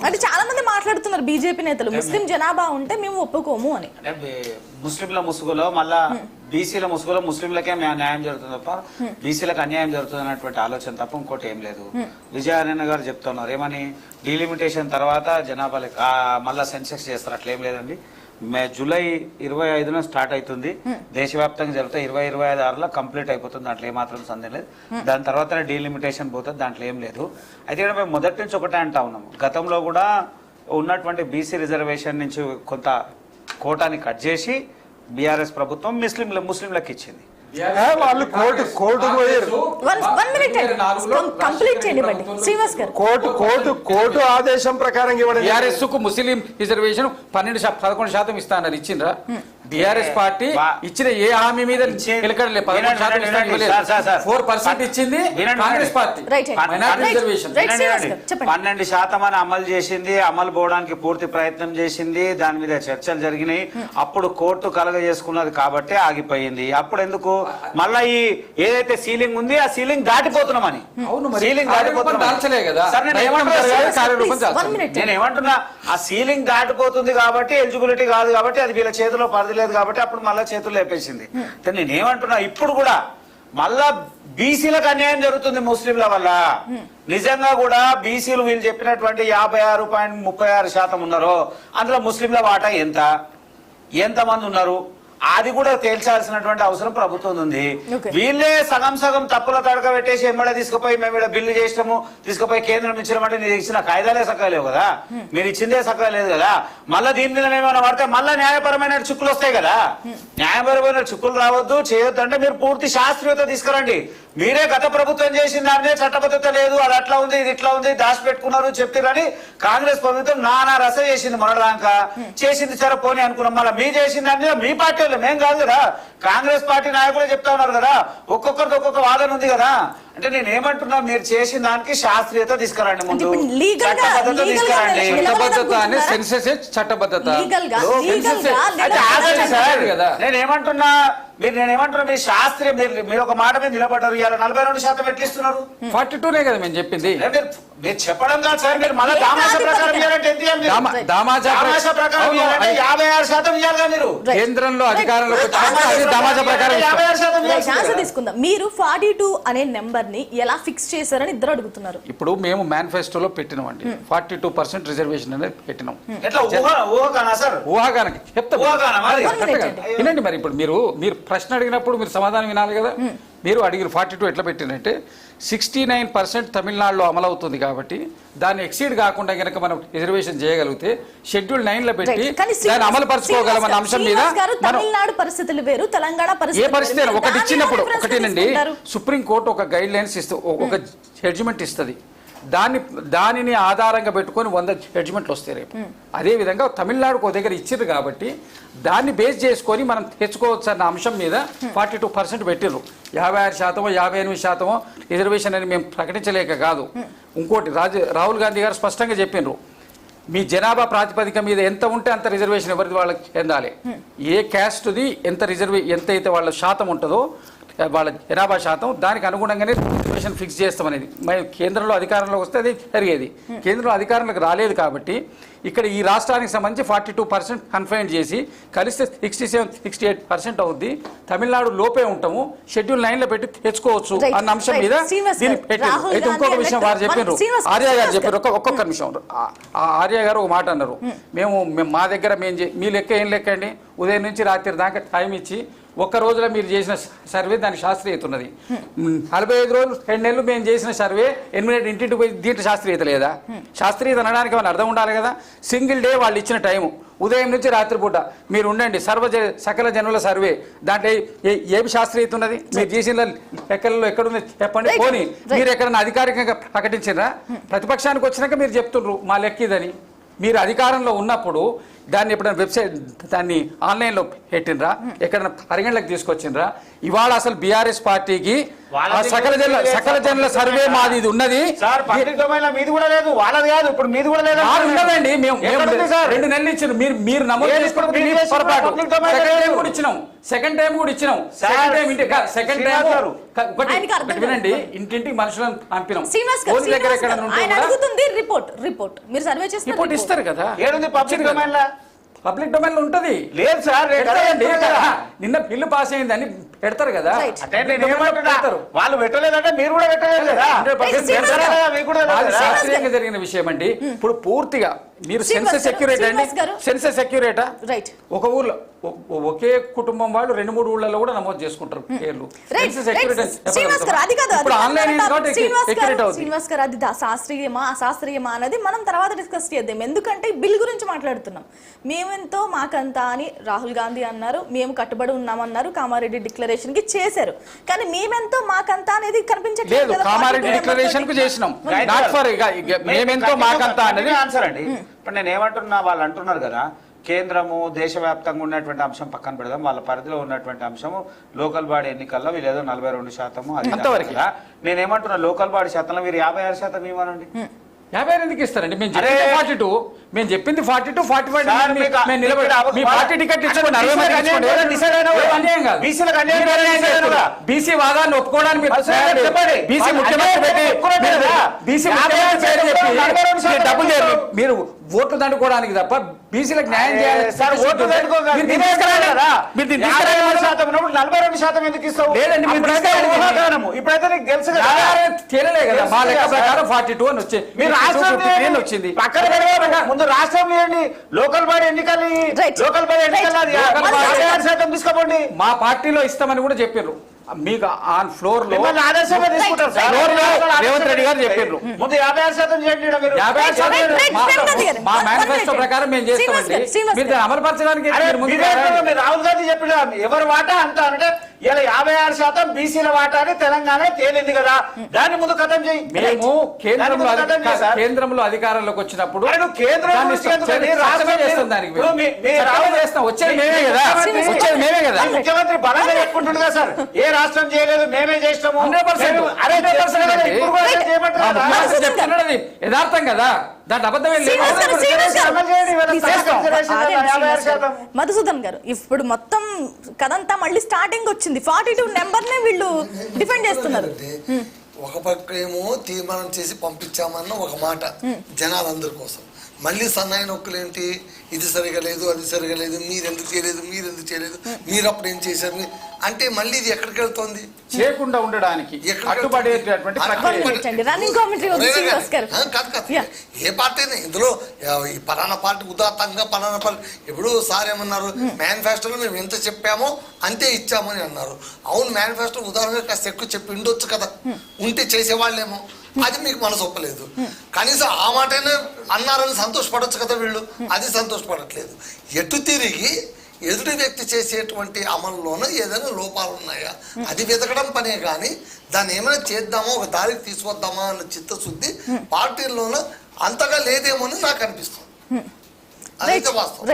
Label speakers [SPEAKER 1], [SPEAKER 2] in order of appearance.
[SPEAKER 1] అంటే చాలా మంది మాట్లాడుతున్నారు బీజేపీ నేతలు ముస్లిం జనాభా ఉంటే మేము ఒప్పుకోము అని.
[SPEAKER 2] ముస్లింల ముసుగులో మళ్ళా బీసీల ముసుగులో ముస్లింలకే న్యాయం జరుగుతుంది తప్ప బీసీలకు అన్యాయం జరుగుతుంది అన్నటువంటి ఆలోచన తప్ప ఇంకోటి ఏం లేదు. విజయానంద గారు చెప్తున్నారు ఏమని, డీలిమిటేషన్ తర్వాత జనాభాలకు మళ్ళా సెన్సెక్స్ చేస్తారు. అట్లేం లేదండి. జూలై 25న స్టార్ట్ అవుతుంది, దేశవ్యాప్తంగా జరుగుతుంది. 2026లో కంప్లీట్ అయిపోతుంది, దాంట్లో ఏమాత్రం సందేహం లేదు. దాని తర్వాత డీలిమిటేషన్ పోతుంది, దాంట్లో ఏం లేదు. అయితే ఇక్కడ మేము మొదటి నుంచి ఒకటే అంటా ఉన్నాము, గతంలో కూడా ఉన్నటువంటి బీసీ రిజర్వేషన్ నుంచి కొంత కోటాని కట్ చేసి బీఆర్ఎస్ ప్రభుత్వం ముస్లింలకు ఇచ్చింది.
[SPEAKER 3] వాళ్ళు కోర్టు కోర్టు ఆదేశం ప్రకారం
[SPEAKER 4] బీఆర్ఎస్ కు ముస్లిం రిజర్వేషన్ 11% ఇస్తానని ఇచ్చిండ్రా? బీఆర్ఎస్ పార్టీ ఇచ్చిన ఏ హామీ మీద 4% ఇచ్చింది కాంగ్రెస్ పార్టీ.
[SPEAKER 2] 12% అని అమలు చేసింది, అమలు పోవడానికి పూర్తి ప్రయత్నం చేసింది, దాని మీద చర్చలు జరిగినాయి. అప్పుడు కోర్టు కలగ చేసుకున్నది కాబట్టి ఆగిపోయింది. అప్పుడు ఎందుకు మళ్ళా ఈ ఏదైతే సీలింగ్ ఉంది ఆ సీలింగ్ దాటిపోతున్నామని. సీలింగ్ నేను ఏమంటున్నా, ఆ సీలింగ్ దాటిపోతుంది కాబట్టి ఎలిజిబిలిటీ కాదు కాబట్టి అది వీళ్ళ చేతిలో పరిధి లేదు కాబట్టి అప్పుడు మళ్ళా చేతులు లేపేసింది. నేనేమంటున్నా, ఇప్పుడు కూడా మళ్ళా బీసీలకు అన్యాయం జరుగుతుంది ముస్లింల వల్ల. నిజంగా కూడా బీసీలు వీళ్ళు చెప్పినటువంటి 56.36% ఉన్నారో అందులో ముస్లింల వాటా ఎంతమంది ఉన్నారు అది కూడా తేల్చాల్సినటువంటి అవసరం ప్రభుత్వం ఉంది. వీళ్ళే సగం తప్పుల తడక పెట్టేసి ఎమ్మడే తీసుకుపోయి మేము ఇక్కడ బిల్లు చేసినాము తీసుకుపోయి కేంద్రం ఇచ్చినామంటే నేను ఇచ్చిన కాయిదాలే సక్కలేవు కదా, మీరు ఇచ్చిందే సక్కలేదు కదా. మళ్ళీ దీని మీద ఏమైనా పడితే మళ్ళీ న్యాయపరమైన చిక్కులు వస్తాయి కదా. న్యాయపరమైన చిక్కులు రావద్దు చేయొద్దు అంటే మీరు పూర్తి శాస్త్రీయత తీసుకురండి. మీరే గత ప్రభుత్వం చేసిన దానినే చట్టబద్ధత లేదు, అది అట్లా ఉంది ఇది ఇట్లా ఉంది దాచిపెట్టుకున్నారు చెప్తారని కాంగ్రెస్ ప్రభుత్వం నానా రస చేసింది. మొన్నదాకా చేసింది సరే పోనీ అనుకున్నాం. మళ్ళీ మీ చేసిన దాని మీద మీ పార్టీ మేం కాదు కదా, కాంగ్రెస్ పార్టీ నాయకులే చెప్తా ఉన్నారు కదా, ఒక్కొక్కరితో ఒక్కొక్క వాదన ఉంది కదా. అంటే నేను ఏమంటున్నా, మీరు చేసిన దానికి శాస్త్రీయత తీసుకురండి, ముందు చట్టబద్ధత తీసుకురండి. నేనేమంటున్నా మీ శాస్త్రీయ మీరు ఒక మాట మీద నిలబడ్డారు. ఇవాళ 42% ఎట్లా ఇస్తున్నారు?
[SPEAKER 4] 42 కదా మేము చెప్పింది.
[SPEAKER 2] మీరు చెప్పడం కాదు సార్, మీరు మళ్ళీ దామాషా ప్రకారం ఇవ్వాలంటే ఎంత ఇవ్వాలి? దామాషా ప్రకారం ఇవ్వాలంటే 56% ఇవ్వాలిగా. మీరు కేంద్రంలో అధికారంలో
[SPEAKER 1] తీసుకుందాం. మీరు 42 అనే నెంబర్ ని ఎలా ఫిక్స్ చేశారని ఇద్దరు అడుగుతున్నారు.
[SPEAKER 4] ఇప్పుడు మేము మేనిఫెస్టోలో పెట్టినామండి 42% రిజర్వేషన్ అనేది పెట్టినాం. ఊహాగానకి చెప్తా వినండి. మరి ఇప్పుడు మీరు ప్రశ్న అడిగినప్పుడు మీరు సమాధానం వినాలి కదా. మీరు అడిగిన 42 ఎట్లా పెట్టినంటే 69% తమిళనాడులో అమలవుతుంది కాబట్టి దాన్ని ఎక్సీడ్ కాకుండా కనుక మనం రిజర్వేషన్ చేయగలిగితే షెడ్యూల్ 9లో పెట్టి దాన్ని అమలు పరచుకోగలమన్న అంశం మీద
[SPEAKER 1] తమిళనాడు పరిస్థితులు వేరు, తెలంగాణ
[SPEAKER 4] ఏ పరిస్థితి ఒకటి ఇచ్చినప్పుడు ఒకటేనండి. సుప్రీంకోర్టు ఒక గైడ్ లైన్స్ ఇస్తూ ఒక జడ్జిమెంట్ ఇస్తుంది, దానిని ఆధారంగా పెట్టుకొని 100 జడ్జిమెంట్లు వస్తాయి రేపు. అదేవిధంగా తమిళనాడుకు ఒక దగ్గర ఇచ్చారు కాబట్టి దాన్ని బేస్ చేసుకొని మనం తెచ్చుకోవచ్చు అన్న అంశం మీద 42% పెట్టిర్రు. 56%, 58% రిజర్వేషన్ అని మేము ప్రకటించలేక కాదు. ఇంకోటి రాహుల్ గాంధీ గారు స్పష్టంగా చెప్పిండ్రు, మీ జనాభా ప్రాతిపదిక మీద ఎంత ఉంటే అంత రిజర్వేషన్ ఎవరిది వాళ్ళకి చెందాలి. ఏ క్యాస్ట్ది ఎంత అయితే వాళ్ళ శాతం ఉంటుందో వాళ్ళ జనాభా శాతం దానికి అనుగుణంగానే రిజర్వేషన్ ఫిక్స్ చేస్తామనేది. మరి కేంద్రంలో అధికారంలోకి వస్తే అది జరిగేది. కేంద్రంలో అధికారంలోకి రాలేదు కాబట్టి ఇక్కడ ఈ రాష్ట్రానికి సంబంధించి 42% కన్ఫైన్ చేసి కలిస్తే 67-68% అవుద్ది. తమిళనాడు లోపే ఉంటాము, షెడ్యూల్ 9లో పెట్టి తెచ్చుకోవచ్చు అన్న అంశం మీద దీన్ని పెట్టారు. అయితే ఇంకొక విషయం వారు చెప్పారు, ఆర్య గారు చెప్పారు. ఒక్కొక్క నిమిషం ఆర్య గారు ఒక మాట అన్నారు, మేము మా దగ్గర మీ లెక్క ఏం లెక్క అండి, ఉదయం నుంచి రాత్రి దాకా టైం ఇచ్చి ఒక్క రోజులో మీరు చేసిన సర్వే దానికి శాస్త్రీయత ఉన్నది. 45 రోజులు 2 నెలలు మేము చేసిన సర్వే 8 ఇంటింటికి పోయి దీంట్లో శాస్త్రీయత లేదా? శాస్త్రీయత అనడానికి ఏమైనా అర్థం ఉండాలి కదా. సింగిల్ డే వాళ్ళు ఇచ్చిన టైము ఉదయం నుంచి రాత్రి పూట మీరు ఉండండి, సకల జనుల సర్వే దాంట్లో ఏమి శాస్త్రీయత ఉన్నది? మీరు చేసిన లెక్కలలో ఎక్కడుంది చెప్పండి. పోనీ మీరు ఎక్కడన్నా అధికారికంగా ప్రకటించారా? ప్రతిపక్షానికి వచ్చినాక మీరు చెప్తుండ్రు మా లెక్క ఇదని. మీరు అధికారంలో ఉన్నప్పుడు దాన్ని ఎప్పుడైనా వెబ్సైట్ దాన్ని ఆన్లైన్ లో పెట్టినరా, ఎక్కడైనా పరిగణలోకి తీసుకొచ్చిండ్రా? ఇవాళ అసలు బీఆర్ఎస్ పార్టీకి ఆ సకల జనుల సర్వే మాది ఇది ఉన్నది.
[SPEAKER 2] సార్ పబ్లిక్ డొమైన్ లో మీది కూడా లేదు, వాళ్ళది కాదు, ఇప్పుడు మీది కూడా లేదు.
[SPEAKER 4] ఉన్నదండి, మేము 2 నెలలు ఇచ్చారు, మీరు నమోదు చేసుకున్నప్పుడు మీరు పొరపాటు. సెకండ్ టైం కూడా ఇచ్చినాం. సెకండ్ టైం ఒకటి వినండి, ఇంటింటికి మనుషులను పంపినాం. ఫోన్ దగ్గర ఎక్కడ ఉంటే
[SPEAKER 1] రిపోర్ట్ మీరు సర్వే చేసి
[SPEAKER 4] రిపోర్ట్ ఇస్తారు కదా.
[SPEAKER 2] ఏడుంది పబ్లిక్ డొమైన్ లో?
[SPEAKER 4] పబ్లిక్ డొమైన్ లో ఉంటది.
[SPEAKER 2] లేదు సార్,
[SPEAKER 4] నిన్న బిల్లు పాస్ అయిందని పెడతారు కదా.
[SPEAKER 2] అంటే నేను ఏమంటున్నా, వాళ్ళు పెట్టలేదంటే మీరు కూడా పెట్టలేదు కదా.
[SPEAKER 4] శాస్త్రీయంగా జరిగిన విషయం అండి. ఇప్పుడు పూర్తిగా మీరు సెన్సస్ సెక్యూరిటీ అండి, సెన్సస్ సెక్యూరిటా ఒక ఊర్లో ఒకే కుటుంబం వాళ్ళు 2-3 ఊళ్ళలో కూడా నమోదు చేసుకుంటారు పేర్లు. సెన్సస్ సెక్యూరిటీ ఇప్పుడు ఆన్లైన్ సెక్యూరిటీ అవుతుంది.
[SPEAKER 1] శ్రీనివాస్ గారు, అది శాస్త్రీయమా అశాస్త్రీయమా అనేది మనం తర్వాత డిస్కస్ చేద్దాం. ఎందుకంటే బిల్ గురించి మాట్లాడుతున్నాం. మేమెంతో మాకంతా అని రాహుల్ గాంధీ అన్నారు, మేము కట్టుబడి ఉన్నామన్నారు, కామారెడ్డి డిక్లరేషన్ కి చేశారు. కానీ మేమెంతో మాకంతా అనేది కనిపించట్లేదు.
[SPEAKER 4] కామారెడ్డి డిక్లరేషన్ కు చేసినాం, నాట్ ఫర్ మేమెంతో మాకంతా అనేది
[SPEAKER 2] ఆన్సర్ అండి. ఇప్పుడు నేను ఏమంటున్నా, వాళ్ళు అంటున్నారు కదా కేంద్రము దేశవ్యాప్తంగా ఉన్నటువంటి అంశం పక్కన పెడదాం, వాళ్ళ పరిధిలో ఉన్నటువంటి అంశము లోకల్ బాడీ ఎన్నికల్లో వీళ్ళు ఏదో 42% అది అంతవరకు. నేనేమంటున్నా, లోకల్ బాడీ శాతంలో మీరు 56% ఇవ్వనండి.
[SPEAKER 4] 50 ఎందుకు ఇస్తారండి? మేము చెప్పింది 42, మేము చెప్పింది 42, 45 మేము నిలబడి మీ పార్టీ టికెట్ ఇచ్చుకోండి, 40 మంది అన్యాయం కాదు. బీసీ వాదాన్ని ఒప్పుకోవడానికి బీసీ ముఖ్యమంత్రి పెట్టి బీసీ ముఖ్యమంత్రి పేరు చెప్పి డబ్బులు చేయరు. మీరు ఓట్లు దండుకోవడానికి తప్ప బీసీలకు న్యాయం చేయాలి. తేలలే కదా, మా లెక్క ప్రకారం 42 అని వచ్చే వచ్చింది.
[SPEAKER 2] ముందు రాష్ట్రం లేండి, లోకల్ బాడీ ఎన్నికలు, లోకల్ బాడీ ఎన్నికలు తీసుకోండి.
[SPEAKER 4] మా పార్టీలో ఇస్తామని కూడా చెప్పారు. మీకు ఆన్ ఫ్లోర్ లో రేవంత్ రెడ్డి గారు చెప్పారు
[SPEAKER 2] ముందు 56% చేయండి.
[SPEAKER 4] మా మేనిఫెస్టో ప్రకారం మేము చేస్తామండి. మీరు దాన్ని అమలుపరచడానికి
[SPEAKER 2] రాహుల్ గాంధీ చెప్పిన ఎవరి వాటా అంత అంటే ఇలా 56% బీసీల వాటా అని తెలంగాణ తేలింది కదా, దాన్ని ముందు ఖతం చేయి.
[SPEAKER 4] మేము కేంద్రంలో అధికారంలోకి వచ్చినప్పుడు వచ్చేది మేమే కదా.
[SPEAKER 2] ముఖ్యమంత్రి బలంగా చెప్పుకుంటుంది కదా సార్, ఏ రాష్ట్రం చేయలేదు మేమే చేస్తాము.
[SPEAKER 4] చెప్తున్నది యథార్థం కదా, దాంట్లో అబద్ధమే లేదు.
[SPEAKER 1] మధుసూదన్ గారు, ఇప్పుడు మొత్తం కదంతా మళ్ళీ స్టార్టింగ్ వచ్చింది. 42 నెంబర్నే వీళ్ళు డిఫెండ్ చేస్తున్నారు.
[SPEAKER 5] ఒక పక్క ఏమో తీర్మానం చేసి పంపించామన్న ఒక మాట జనాలందరి కోసం, మళ్ళీ సన్నాయి నొక్కులు ఏంటి, ఇది సరిగా లేదు అది సరిగా లేదు, మీరెందుకు చేయలేదు మీరు అప్పుడు ఏం చేశారు అంటే మళ్ళీ ఇది ఎక్కడికి వెళ్తోంది?
[SPEAKER 4] చేయకుండా ఉండడానికి అడ్డుపడేటటువంటి
[SPEAKER 5] ఏ పార్టీని ఇందులో ఈ పలానా పార్టీ ఉదాత్తంగా పలానా పార్టీ. ఇప్పుడు సార్ ఏమన్నారు, మేనిఫెస్టోలో మేము ఎంత చెప్పామో అంతే ఇచ్చామని అన్నారు. అవును, మేనిఫెస్టో ఉదాహరణగా కాస్త ఎక్కువ చెప్పి ఉండొచ్చు కదా, ఉంటే చేసేవాళ్ళేమో. అది మీకు మనసు ఒప్పలేదు, కనీసం ఆ మాటనే అన్నారని సంతోషపడొచ్చు కదా వీళ్ళు. అది సంతోషపడట్లేదు. ఎటు తిరిగి ఎదుటి వ్యక్తి చేసేటువంటి అమలులోనూ ఏదైనా లోపాలు ఉన్నాయా అది వెతకడం పనే కానీ దాన్ని ఏమైనా చేద్దామా, ఒక దారికి తీసుకొద్దామా అన్న చిత్తశుద్ధి పార్టీల్లోనూ అంతగా లేదేమో అని నాకు అనిపిస్తుంది. అదైతే వాస్తవం.